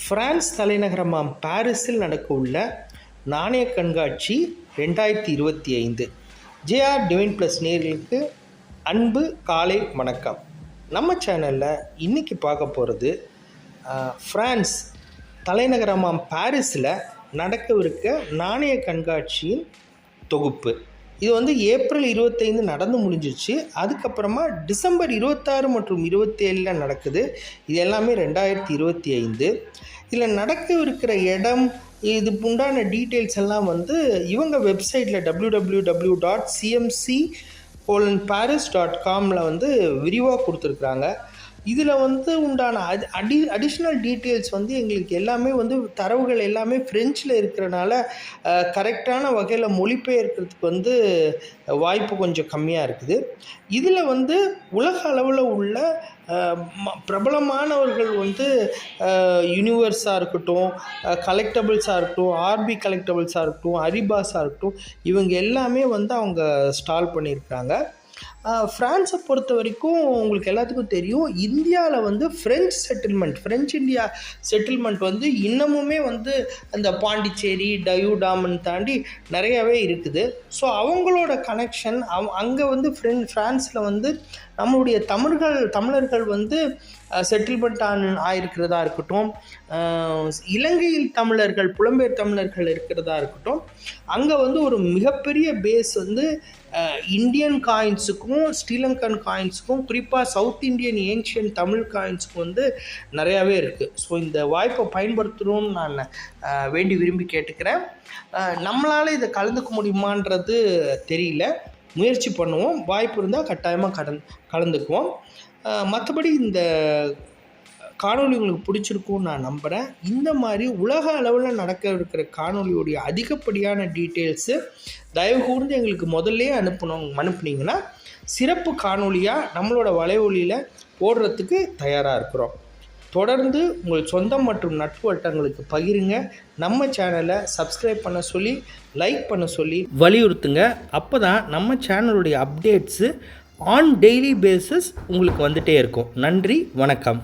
France தலைநகரமாம் பாரிஸில் நடக்கவுள்ள நாணய கண்காட்சி 2025. ஜேஆர் டிவைன் ப்ளஸ் நேயர்களுக்கு அன்பு காலை வணக்கம். நம்ம சேனலில் இன்றைக்கி பார்க்க போகிறது ஃப்ரான்ஸ் தலைநகரமாம் பாரிஸில் நடக்கவிருக்க நாணய கண்காட்சியின் தொகுப்பு. இது ஏப்ரல் 25 நடந்து முடிஞ்சிச்சு. அதுக்கப்புறமா டிசம்பர் 26 மற்றும் 27 நடக்குது. இது எல்லாமே 2025. இதில் நடக்கவிருக்கிற இடம், இது உண்டான டீட்டெயில்ஸ் எல்லாம் இவங்க வெப்சைட்டில் www.cmc-paris.comல விரிவாக கொடுத்துருக்குறாங்க. இதில் உண்டான அடிஷ்னல் டீட்டெயில்ஸ் எங்களுக்கு எல்லாமே தரவுகள் எல்லாமே ஃப்ரெஞ்சில் இருக்கிறனால கரெக்டான வகையில் மொழிபெயர்க்கிறதுக்கு வாய்ப்பு கொஞ்சம் கம்மியாக இருக்குது. இதில் உலக அளவில் உள்ள பிரபலமானவர்கள் யூனிவர்ஸாக இருக்கட்டும், கலெக்டபிள்ஸாக இருக்கட்டும், ஆர்பி கலெக்டபிள்ஸாக இருக்கட்டும், அரிபாஸாக இருக்கட்டும், இவங்க எல்லாமே அவங்க ஸ்டால் பண்ணியிருக்காங்க. ஃப்ரான்ஸை பொறுத்த வரைக்கும் உங்களுக்கு எல்லாத்துக்கும் தெரியும், இந்தியாவில் ஃப்ரெஞ்ச் இந்தியா செட்டில்மெண்ட் இன்னமுமே அந்த பாண்டிச்சேரி, டயூடாமன் தாண்டி நிறையாவே இருக்குது. ஸோ அவங்களோட கனெக்ஷன் அங்கே ஃப்ரான்ஸில் நம்மளுடைய தமிழர்கள் செட்டில்மெண்ட் ஆயிருக்கிறதா இருக்கட்டும், இலங்கையில் தமிழர்கள், புலம்பெயர் தமிழர்கள் இருக்கிறதா இருக்கட்டும், அங்கே ஒரு மிகப்பெரிய பேஸ் இந்தியன் காயின்ஸுக்கும் ஸ்ரீலங்கன் காயின்ஸுக்கும், குறிப்பாக சவுத் இந்தியன் ஏன்ஷியன் தமிழ் காயின்ஸுக்கும் நிறையாவே இருக்குது. ஸோ இந்த வாய்ப்பை பயன்படுத்தணும்னு நான் வேண்டி விரும்பி கேட்டுக்கிறேன். நம்மளால் இதை கலந்துக்க முடியுமான்றது தெரியல, முயற்சி பண்ணுவோம். வாய்ப்பு இருந்தால் கட்டாயமாக கலந்துக்குவோம். மற்றபடி இந்த காணொலி உங்களுக்கு பிடிச்சிருக்கும்னு நான் நம்புகிறேன். இந்த மாதிரி உலக அளவில் நடக்க இருக்கிற காணொலியோடைய அதிகப்படியான டீட்டெயில்ஸு தயவு கூர்ந்து எங்களுக்கு முதல்லே அனுப்புனீங்கன்னா சிறப்பு காணொலியாக நம்மளோட வலைவொலியில் போடுறதுக்கு தயாராக இருக்கிறோம். தொடர்ந்து உங்கள் சொந்தம் மற்றும் நட்பு வட்டங்களுக்கு பகிருங்க. நம்ம சேனலை சப்ஸ்கிரைப் பண்ண சொல்லி, லைக் பண்ண சொல்லி வலியுறுத்துங்க. அப்போ தான் நம்ம சேனலுடைய அப்டேட்ஸு ஆன் டெய்லி பேசிஸ் உங்களுக்கு வந்துகிட்டே இருக்கும். நன்றி, வணக்கம்.